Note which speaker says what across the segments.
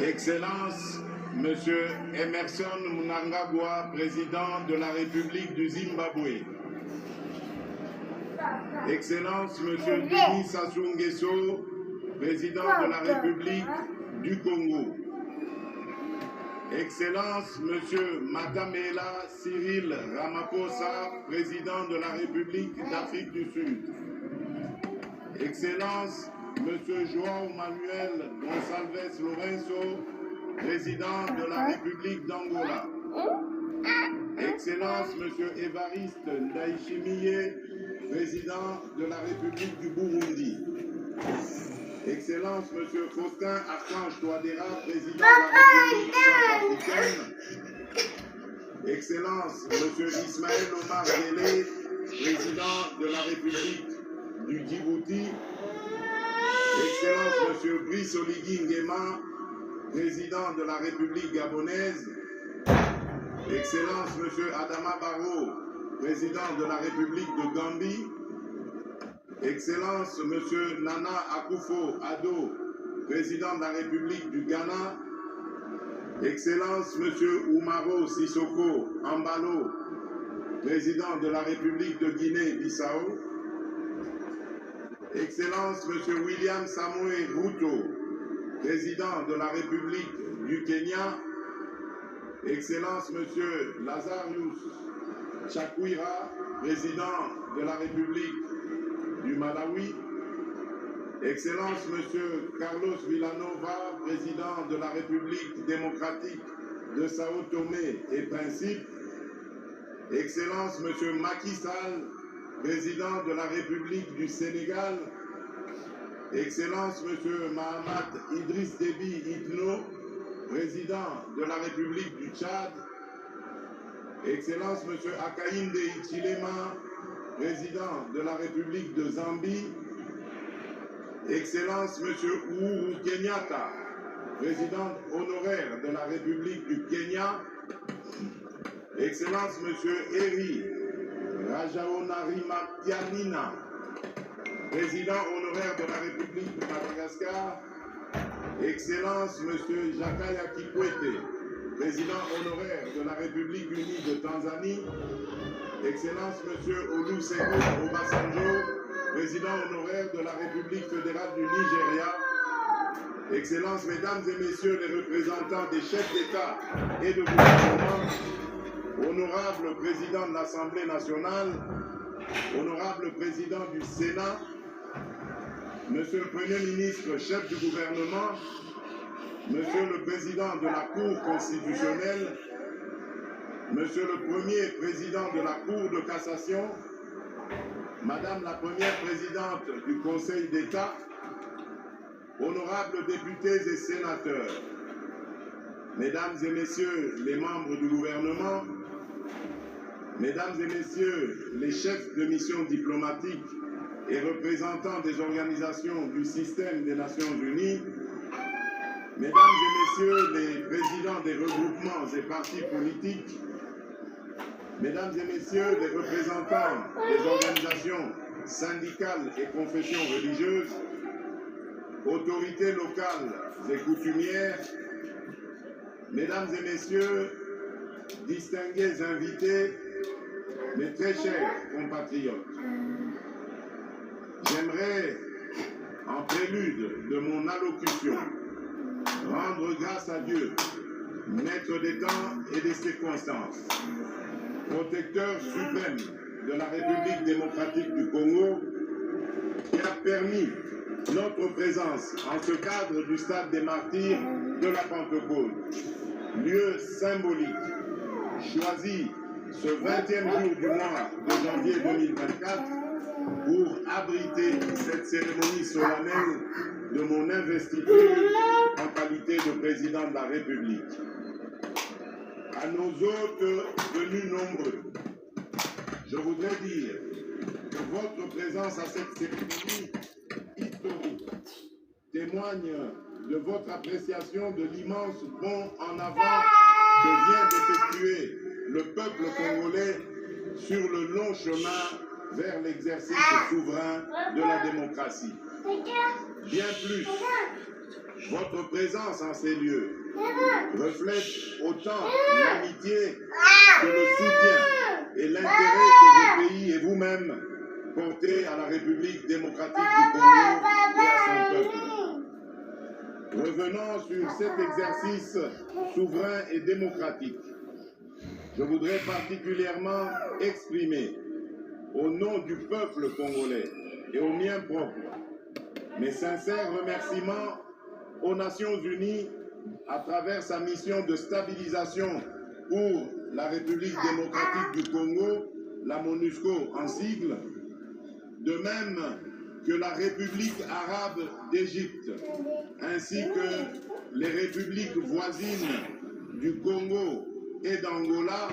Speaker 1: Excellence, Monsieur Emerson Mnangagwa, président de la République du Zimbabwe. Excellence, Monsieur Denis Sassou Nguesso, président de la République du Congo. Excellence, Monsieur Matamela Cyril Ramaphosa, président de la République d'Afrique du Sud. Excellence, Monsieur João Manuel Gonçalves Lourenço, président de la République d'Angola. Excellence, Monsieur Évariste Ndayishimiye, président de la République du Burundi. Excellence, Monsieur Faustin Archange Touadéra, président de la République centrafricaine. Excellence, Monsieur Ismaël Omar Guelleh, président de la République du Djibouti. Excellence, Monsieur Brice Oligui Nguema, président de la République gabonaise. Excellence, Monsieur Adama Barrow, président de la République de Gambie. Excellence, Monsieur Nana Akufo-Addo, président de la République du Ghana. Excellence, Monsieur Umaro Sissoko Ambalo, président de la République de Guinée-Bissau. Excellence, Monsieur William Samoei Ruto, président de la République du Kenya. Excellence, Monsieur Lazarus Chakwera, président de la République du Malawi. Excellence, Monsieur Carlos Villanova, président de la République démocratique de Sao Tomé et Principe. Excellence, Monsieur Macky Sall, président de la République du Sénégal. Excellence, Monsieur Mahamat Idriss Déby Itno, président de la République du Tchad. Excellence, Monsieur Hakainde Hichilema, président de la République de Zambie. Excellence, Monsieur Uhuru Kenyatta, président honoraire de la République du Kenya. Excellence, Monsieur Eri Rajaonarimampianina, président honoraire de la République de Madagascar. Excellence, Monsieur Jakaya Kikwete, président honoraire de la République unie de Tanzanie. Excellence, Monsieur Olusegun Obasanjo, président honoraire de la République fédérale du Nigeria. Excellence, Mesdames et Messieurs les représentants des chefs d'État et de gouvernement, honorable Président de l'Assemblée nationale, honorable Président du Sénat, Monsieur le Premier ministre, chef du gouvernement, Monsieur le Président de la Cour constitutionnelle, Monsieur le Premier Président de la Cour de cassation, Madame la Première Présidente du Conseil d'État, honorables députés et sénateurs, Mesdames et Messieurs les membres du gouvernement, Mesdames et Messieurs les chefs de mission diplomatique et représentants des organisations du système des Nations Unies, Mesdames et Messieurs les présidents des regroupements et partis politiques, Mesdames et Messieurs les représentants des organisations syndicales et confessions religieuses, autorités locales et coutumières, Mesdames et Messieurs, distingués invités, mes très chers compatriotes, j'aimerais, en prélude de mon allocution, rendre grâce à Dieu, maître des temps et des circonstances, protecteur suprême de la République démocratique du Congo, qui a permis notre présence en ce cadre du stade des martyrs de la Pentecôte, lieu symbolique, choisi ce 20e jour du mois de janvier 2024 pour abriter cette cérémonie solennelle de mon investiture en qualité de président de la République. À nos hôtes venus nombreux, je voudrais dire que votre présence à cette cérémonie historique témoigne de votre appréciation de l'immense bond en avant que vient d'effectuer le peuple congolais sur le long chemin vers l'exercice souverain de la démocratie. Bien plus, Votre présence en ces lieux reflète autant l'amitié que le soutien et l'intérêt que vos pays et vous-même portez à la République démocratique du Congo et à son peuple. Revenons sur cet exercice souverain et démocratique. Je voudrais particulièrement exprimer, au nom du peuple congolais et au mien propre, mes sincères remerciements aux Nations Unies à travers sa mission de stabilisation pour la République démocratique du Congo, la MONUSCO en sigle, de même que la République arabe d'Égypte, ainsi que les républiques voisines du Congo et d'Angola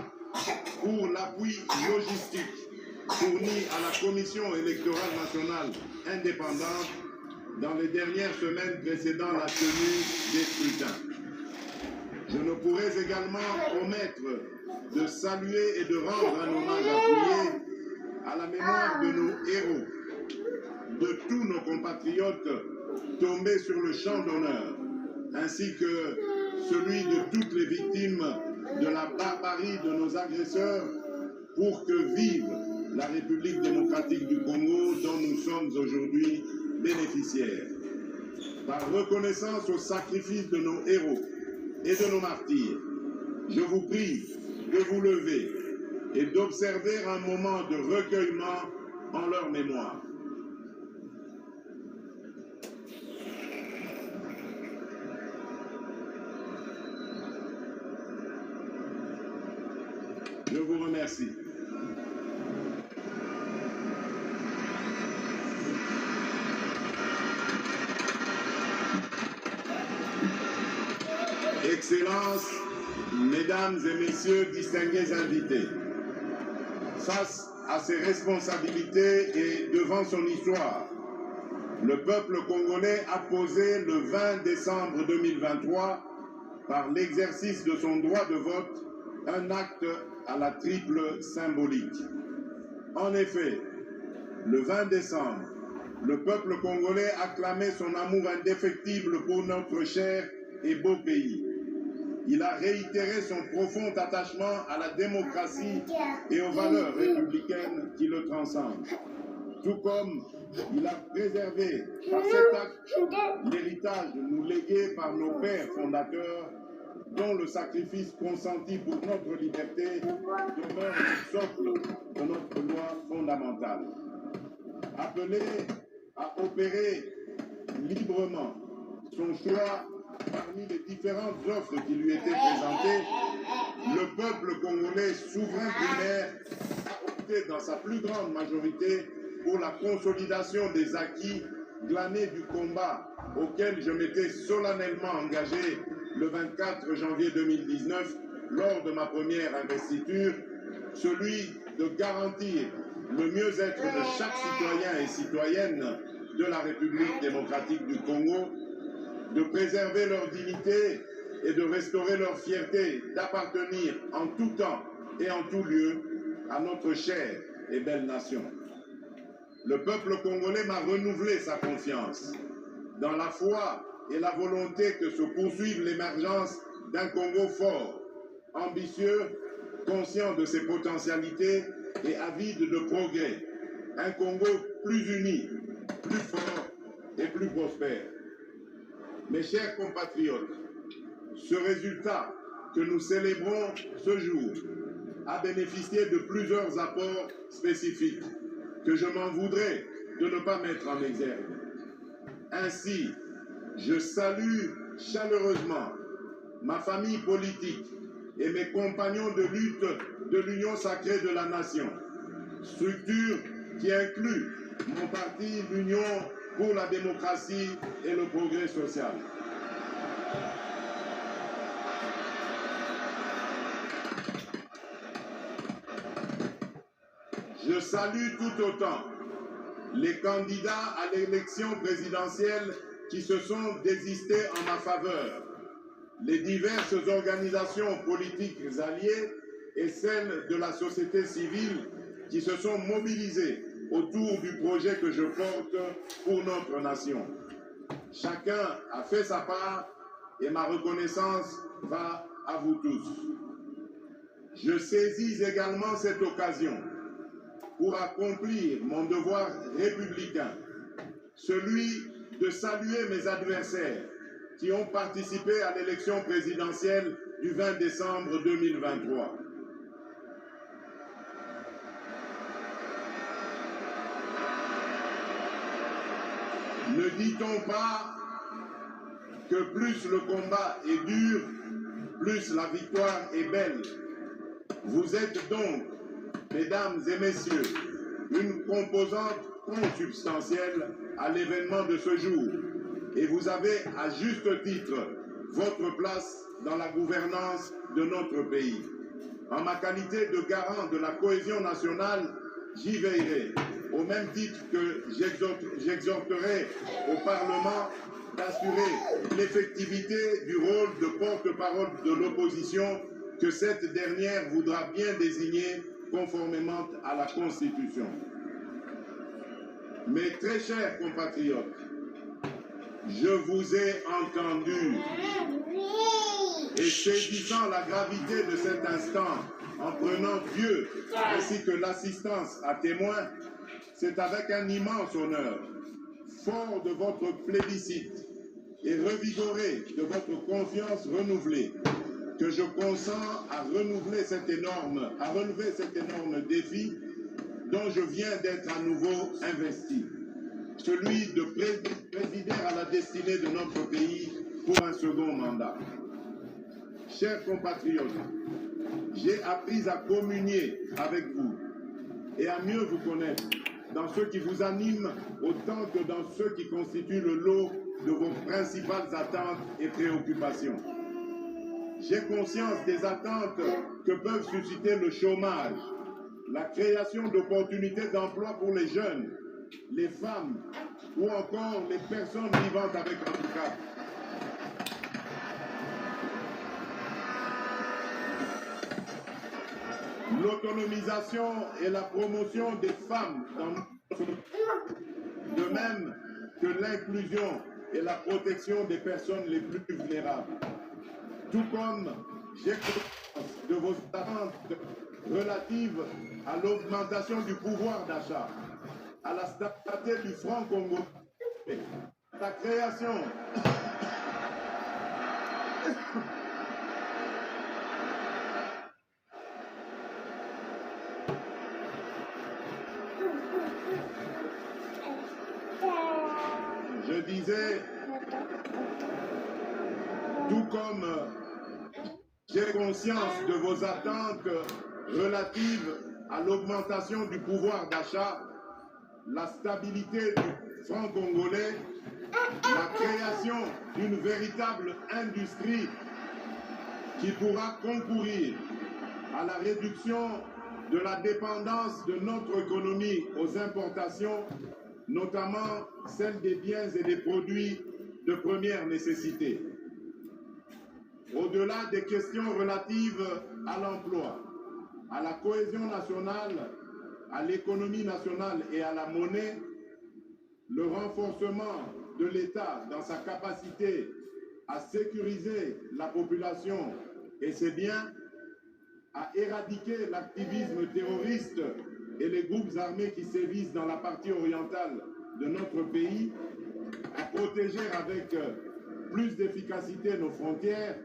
Speaker 1: pour l'appui logistique fourni à la Commission électorale nationale indépendante dans les dernières semaines précédant la tenue des scrutins. Je ne pourrais également omettre de saluer et de rendre un hommage appuyé à la mémoire de nos héros, de tous nos compatriotes tombés sur le champ d'honneur, ainsi que celui de toutes les victimes de la barbarie de nos agresseurs, pour que vive la République démocratique du Congo dont nous sommes aujourd'hui bénéficiaires. Par reconnaissance au sacrifice de nos héros et de nos martyrs, je vous prie de vous lever et d'observer un moment de recueillement en leur mémoire. Je vous remercie. Excellences, Mesdames et Messieurs, distingués invités, face à ses responsabilités et devant son histoire, le peuple congolais a posé le 20 décembre 2023, par l'exercice de son droit de vote, un acte à la triple symbolique. En effet, le 20 décembre, le peuple congolais a clamé son amour indéfectible pour notre cher et beau pays. Il a réitéré son profond attachement à la démocratie et aux valeurs républicaines qui le transcendent. Tout comme il a préservé par cet acte l'héritage nous légué par nos pères fondateurs, dont le sacrifice consenti pour notre liberté demeure le socle de notre loi fondamentale. Appelé à opérer librement son choix parmi les différentes offres qui lui étaient présentées, le peuple congolais souverain primaire a opté dans sa plus grande majorité pour la consolidation des acquis glanés du combat auquel je m'étais solennellement engagé le 24 janvier 2019 lors de ma première investiture, celui de garantir le mieux-être de chaque citoyen et citoyenne de la République démocratique du Congo, de préserver leur dignité et de restaurer leur fierté d'appartenir en tout temps et en tout lieu à notre chère et belle nation. Le peuple congolais m'a renouvelé sa confiance dans la foi et la volonté que se poursuive l'émergence d'un Congo fort, ambitieux, conscient de ses potentialités et avide de progrès. Un Congo plus uni, plus fort et plus prospère. Mes chers compatriotes, ce résultat que nous célébrons ce jour a bénéficié de plusieurs apports spécifiques que je m'en voudrais de ne pas mettre en exergue. Ainsi, je salue chaleureusement ma famille politique et mes compagnons de lutte de l'Union sacrée de la nation, structure qui inclut mon parti, l'Union pour la démocratie et le progrès social. Je salue tout autant les candidats à l'élection présidentielle qui se sont désistés en ma faveur, les diverses organisations politiques alliées et celles de la société civile qui se sont mobilisées autour du projet que je porte pour notre nation. Chacun a fait sa part et ma reconnaissance va à vous tous. Je saisis également cette occasion pour accomplir mon devoir républicain, celui de saluer mes adversaires qui ont participé à l'élection présidentielle du 20 décembre 2023. Ne dit-on pas que plus le combat est dur, plus la victoire est belle? Vous êtes donc, mesdames et messieurs, une composante consubstantielle à l'événement de ce jour. Et vous avez, à juste titre, votre place dans la gouvernance de notre pays. En ma qualité de garant de la cohésion nationale, j'y veillerai, au même titre que j'exhorterai au Parlement d'assurer l'effectivité du rôle de porte-parole de l'opposition que cette dernière voudra bien désigner conformément à la Constitution. Mes très chers compatriotes, je vous ai entendu et saisissant la gravité de cet instant, en prenant Dieu ainsi que l'assistance à témoins, c'est avec un immense honneur, fort de votre plébiscite et revigoré de votre confiance renouvelée, que je consens à relever cet énorme défi dont je viens d'être à nouveau investi, celui de présider à la destinée de notre pays pour un second mandat. Chers compatriotes, j'ai appris à communier avec vous et à mieux vous connaître dans ce qui vous anime autant que dans ceux qui constituent le lot de vos principales attentes et préoccupations. J'ai conscience des attentes que peuvent susciter le chômage, la création d'opportunités d'emploi pour les jeunes, les femmes ou encore les personnes vivant avec handicap. L'autonomisation et la promotion des femmes dans notre pays, de même que l'inclusion et la protection des personnes les plus vulnérables. Tout comme j'ai conscience de vos attentes relatives à l'augmentation du pouvoir d'achat, à la stabilité du franc congolais, à la création je disais, tout comme j'ai conscience de vos attentes relatives à l'augmentation du pouvoir d'achat, la stabilité du franc congolais, la création d'une véritable industrie qui pourra concourir à la réduction de la dépendance de notre économie aux importations, notamment celle des biens et des produits de première nécessité. Au-delà des questions relatives à l'emploi, à la cohésion nationale, à l'économie nationale et à la monnaie, le renforcement de l'État dans sa capacité à sécuriser la population et ses biens, à éradiquer l'activisme terroriste et les groupes armés qui sévissent dans la partie orientale de notre pays, à protéger avec plus d'efficacité nos frontières,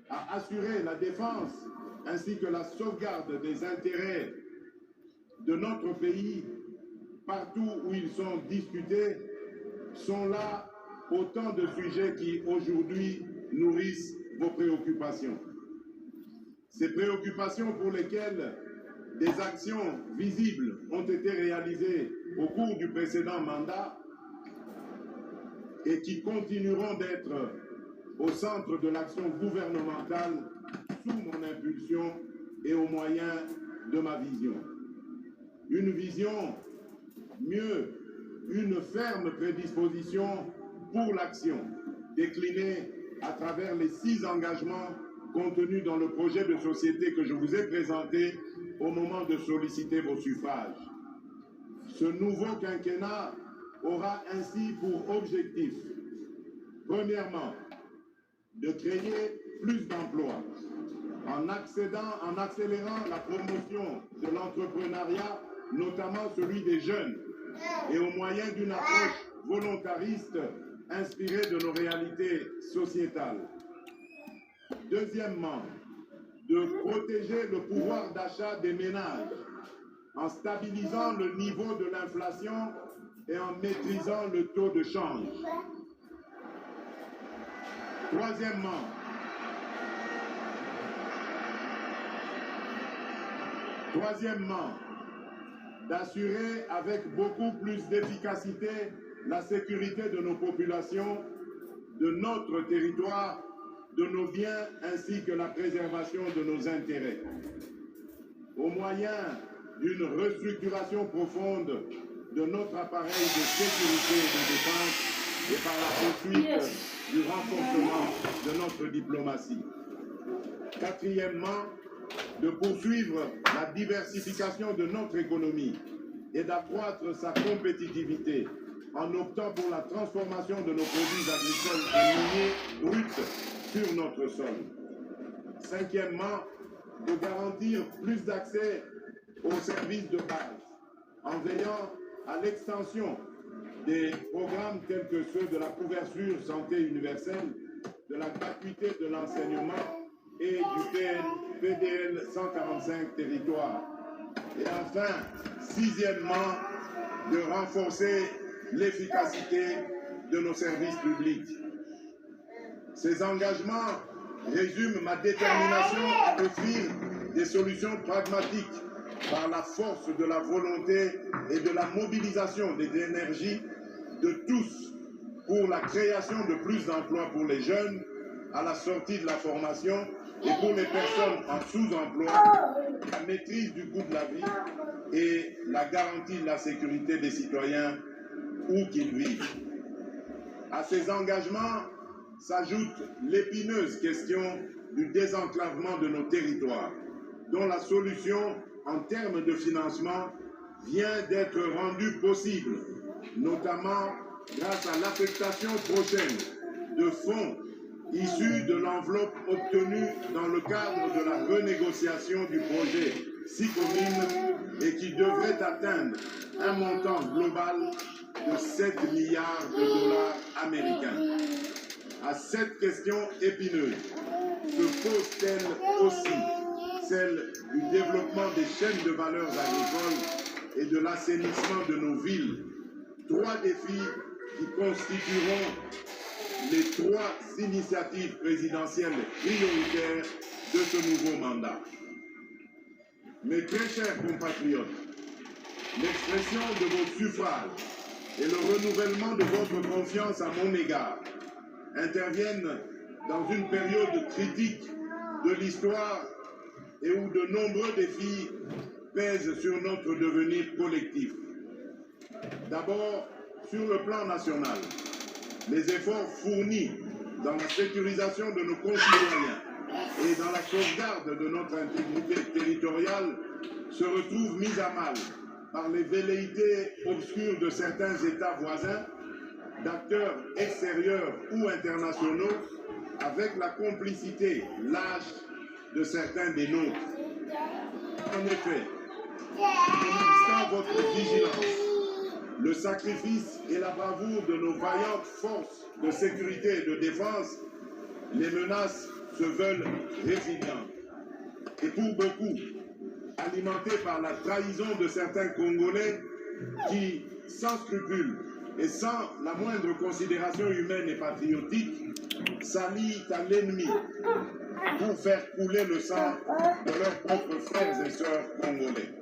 Speaker 1: à assurer la défense ainsi que la sauvegarde des intérêts de notre pays partout où ils sont discutés, sont là autant de sujets qui aujourd'hui nourrissent vos préoccupations. Ces préoccupations pour lesquelles des actions visibles ont été réalisées au cours du précédent mandat et qui continueront d'être au centre de l'action gouvernementale sous mon impulsion et au moyen de ma vision. Une vision, mieux, une ferme prédisposition pour l'action, déclinée à travers les 6 engagements contenus dans le projet de société que je vous ai présenté au moment de solliciter vos suffrages. Ce nouveau quinquennat aura ainsi pour objectif Premièrement, de créer plus d'emplois en accélérant la promotion de l'entrepreneuriat, notamment celui des jeunes, et au moyen d'une approche volontariste inspirée de nos réalités sociétales. Deuxièmement, de protéger le pouvoir d'achat des ménages en stabilisant le niveau de l'inflation et en maîtrisant le taux de change. Troisièmement, d'assurer avec beaucoup plus d'efficacité la sécurité de nos populations, de notre territoire, de nos biens ainsi que la préservation de nos intérêts. Au moyen d'une restructuration profonde de notre appareil de sécurité et de défense et par la poursuite du renforcement de notre diplomatie. Quatrièmement, de poursuivre la diversification de notre économie et d'accroître sa compétitivité en optant pour la transformation de nos produits agricoles et miniers bruts sur notre sol. Cinquièmement, de garantir plus d'accès aux services de base en veillant à l'extension des programmes tels que ceux de la couverture santé universelle, de la gratuité de l'enseignement et du PDL 145 territoires. Et enfin, sixièmement, de renforcer l'efficacité de nos services publics. Ces engagements résument ma détermination à offrir des solutions pragmatiques par la force de la volonté et de la mobilisation des énergies de tous pour la création de plus d'emplois pour les jeunes à la sortie de la formation et pour les personnes en sous-emploi, la maîtrise du coût de la vie et la garantie de la sécurité des citoyens où qu'ils vivent. À ces engagements s'ajoute l'épineuse question du désenclavement de nos territoires, dont la solution en termes de financement vient d'être rendue possible, notamment grâce à l'affectation prochaine de fonds issus de l'enveloppe obtenue dans le cadre de la renégociation du projet SICOMINE et qui devrait atteindre un montant global de 7 milliards de dollars américains. À cette question épineuse se pose-t-elle aussi celle du développement des chaînes de valeur agricoles et de l'assainissement de nos villes, trois défis qui constitueront les trois initiatives présidentielles prioritaires de ce nouveau mandat. Mes très chers compatriotes, l'expression de vos suffrages et le renouvellement de votre confiance à mon égard interviennent dans une période critique de l'histoire et où de nombreux défis pèsent sur notre devenir collectif. D'abord, sur le plan national, les efforts fournis dans la sécurisation de nos concitoyens et dans la sauvegarde de notre intégrité territoriale se retrouvent mis à mal par les velléités obscures de certains États voisins, d'acteurs extérieurs ou internationaux, avec la complicité lâche de certains des nôtres. En effet, nonobstant votre vigilance, le sacrifice et la bravoure de nos vaillantes forces de sécurité et de défense, les menaces se veulent résilientes. Et pour beaucoup, alimentées par la trahison de certains Congolais qui, sans scrupule et sans la moindre considération humaine et patriotique, s'allient à l'ennemi pour faire couler le sang de leurs propres frères et sœurs congolais.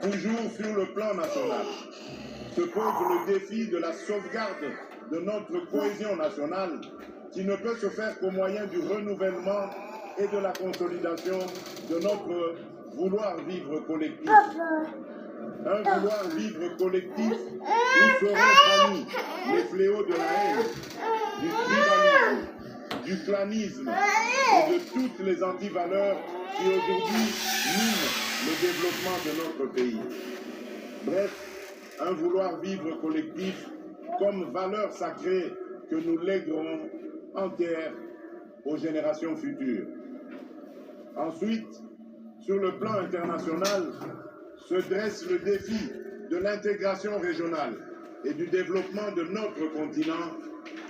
Speaker 1: Toujours sur le plan national, se pose le défi de la sauvegarde de notre cohésion nationale qui ne peut se faire qu'au moyen du renouvellement et de la consolidation de notre vouloir vivre collectif. Un vouloir vivre collectif où seront bannis les fléaux de la haine, du tribalisme, du clanisme et de toutes les antivaleurs qui aujourd'hui minent le développement de notre pays. Bref, un vouloir vivre collectif comme valeur sacrée que nous léguerons en terre aux générations futures. Ensuite, sur le plan international, se dresse le défi de l'intégration régionale et du développement de notre continent,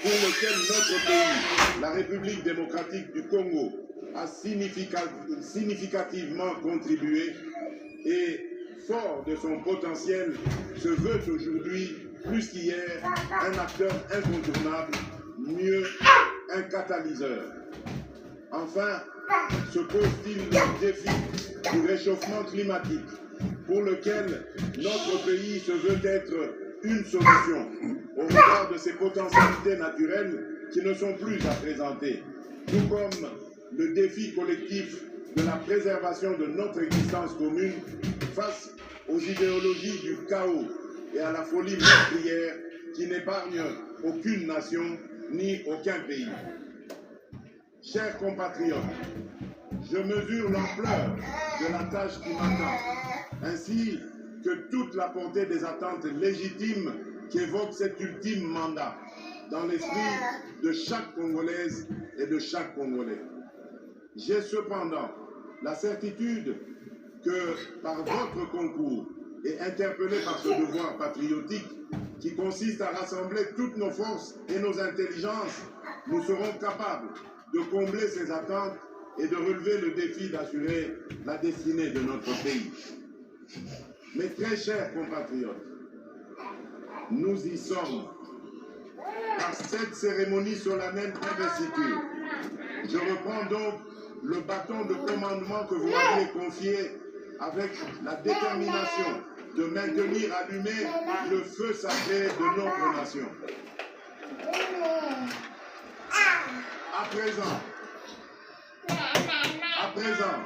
Speaker 1: pour lequel notre pays, la République démocratique du Congo, a significativement contribué et, fort de son potentiel, se veut aujourd'hui, plus qu'hier, un acteur incontournable, mieux, un catalyseur. Enfin, se pose-t-il le défi du réchauffement climatique, pour lequel notre pays se veut être une solution au regard de ses potentialités naturelles qui ne sont plus à présenter, tout comme le défi collectif de la préservation de notre existence commune face aux idéologies du chaos et à la folie meurtrière qui n'épargne aucune nation ni aucun pays. Chers compatriotes, je mesure l'ampleur de la tâche qui m'attend, ainsi que toute la portée des attentes légitimes qu'évoque cet ultime mandat dans l'esprit de chaque Congolaise et de chaque Congolais. J'ai cependant la certitude que par votre concours et interpellé par ce devoir patriotique qui consiste à rassembler toutes nos forces et nos intelligences, nous serons capables de combler ces attentes et de relever le défi d'assurer la destinée de notre pays. Mes très chers compatriotes, nous y sommes. Par cette cérémonie solennelle d'investiture, je reprends donc le bâton de commandement que vous m'aviez confié avec la détermination de maintenir allumé le feu sacré de notre nation. À présent,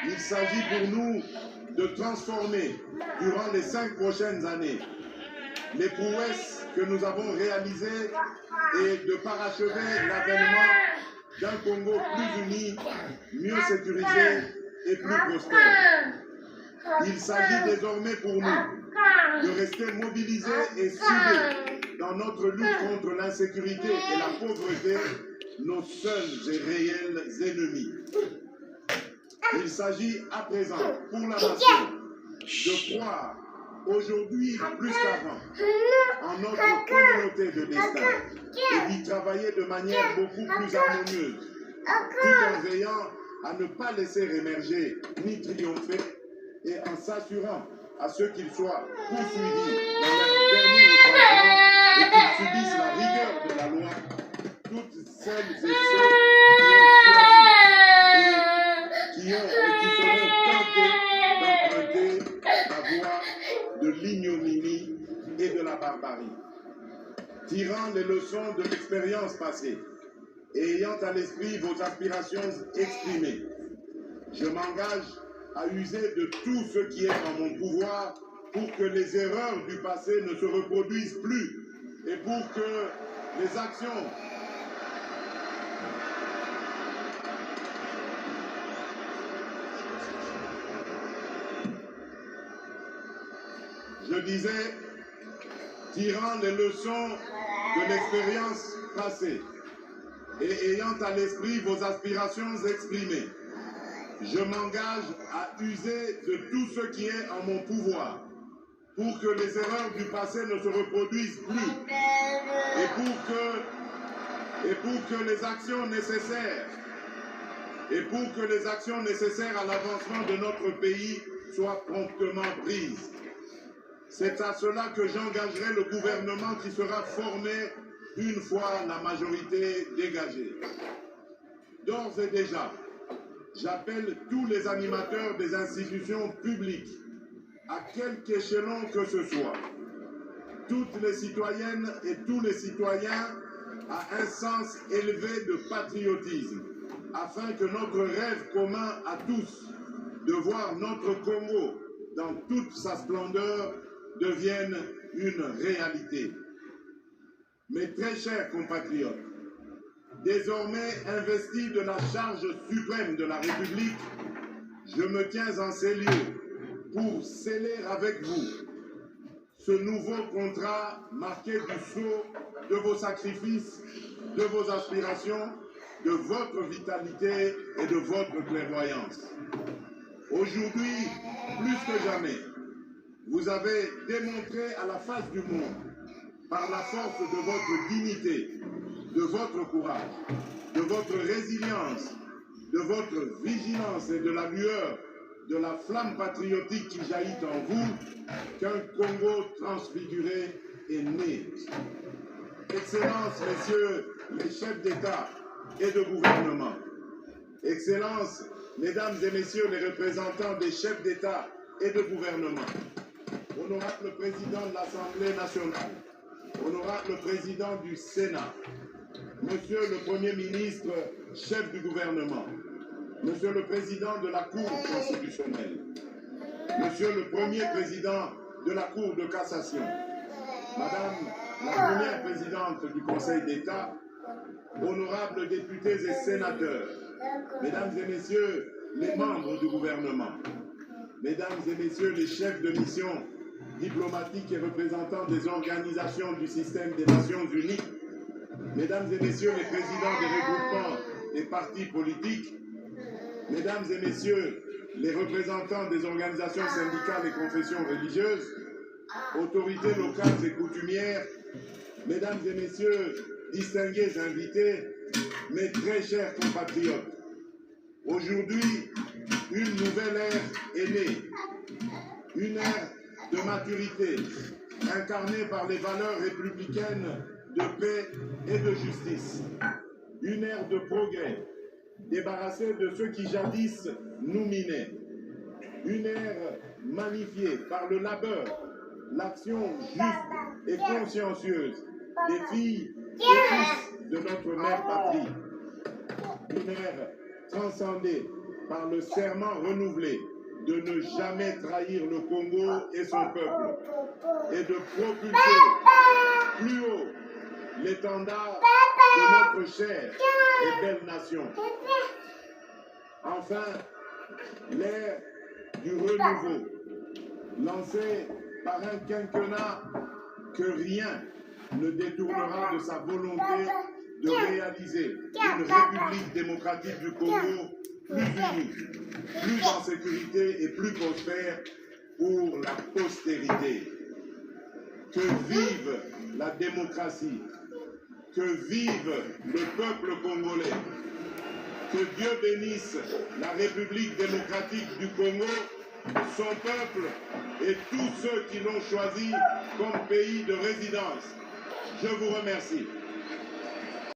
Speaker 1: il s'agit pour nous de transformer durant les 5 prochaines années les prouesses que nous avons réalisées et de parachever l'avènement d'un Congo plus uni, mieux sécurisé et plus prospère. Il s'agit désormais pour nous de rester mobilisés et soudés dans notre lutte contre l'insécurité et la pauvreté, nos seuls et réels ennemis. Il s'agit à présent pour la nation de croire aujourd'hui plus qu'avant en notre communauté de destin et d'y travailler de manière beaucoup plus harmonieuse, tout en veillant à ne pas laisser émerger ni triompher et en s'assurant à ceux qu'ils soient poursuivis dans leur dernier retranchement et qu'ils subissent la rigueur de la loi, toutes celles et ceux qui seront tentés d'emprunter la voie de l'ignominie et de la barbarie. Tirant les leçons de l'expérience passée et ayant à l'esprit vos aspirations exprimées, je m'engage à user de tout ce qui est en mon pouvoir pour que les erreurs du passé ne se reproduisent plus et pour que les actions je disais, tirant les leçons de l'expérience passée et ayant à l'esprit vos aspirations exprimées, je m'engage à user de tout ce qui est en mon pouvoir pour que les erreurs du passé ne se reproduisent plus et pour que les actions nécessaires à l'avancement de notre pays soient promptement prises. C'est à cela que j'engagerai le gouvernement qui sera formé une fois la majorité dégagée. D'ores et déjà, j'appelle tous les animateurs des institutions publiques, à quelque échelon que ce soit, toutes les citoyennes et tous les citoyens, à un sens élevé de patriotisme, afin que notre rêve commun à tous de voir notre Congo dans toute sa splendeur devienne une réalité. Mes très chers compatriotes, désormais investi de la charge suprême de la République, je me tiens en ces lieux pour sceller avec vous ce nouveau contrat marqué du sceau de vos sacrifices, de vos aspirations, de votre vitalité et de votre clairvoyance. Aujourd'hui, plus que jamais, vous avez démontré à la face du monde, par la force de votre dignité, de votre courage, de votre résilience, de votre vigilance et de la lueur de la flamme patriotique qui jaillit en vous, qu'un Congo transfiguré est né. Excellences, messieurs les chefs d'État et de gouvernement, Excellences, mesdames et messieurs les représentants des chefs d'État et de gouvernement, honorable président de l'Assemblée nationale, honorable président du Sénat, monsieur le Premier ministre, chef du gouvernement, monsieur le président de la Cour constitutionnelle, monsieur le premier président de la Cour de cassation, madame la première présidente du Conseil d'État, honorables députés et sénateurs, mesdames et messieurs les membres du gouvernement, mesdames et messieurs les chefs de mission diplomatiques et représentants des organisations du système des Nations Unies, mesdames et messieurs les présidents des regroupements des partis politiques, mesdames et messieurs les représentants des organisations syndicales et confessions religieuses, autorités locales et coutumières, mesdames et messieurs distingués invités, mes très chers compatriotes, aujourd'hui, une nouvelle ère est née, une ère de maturité, incarnée par les valeurs républicaines de paix et de justice, une ère de progrès, débarrassée de ceux qui jadis nous minaient, une ère magnifiée par le labeur, l'action juste et consciencieuse des filles et fils de notre mère patrie, une ère transcendée par le serment renouvelé de ne jamais trahir le Congo et son peuple et de propulser plus haut l'étendard de notre chère et belle nation. Enfin, l'ère du renouveau, lancée par un quinquennat que rien ne détournera de sa volonté de réaliser une République démocratique du Congo plus unie, plus en sécurité et plus prospère pour la postérité. Que vive la démocratie, que vive le peuple congolais, que Dieu bénisse la République démocratique du Congo, son peuple et tous ceux qui l'ont choisi comme pays de résidence. Je vous remercie.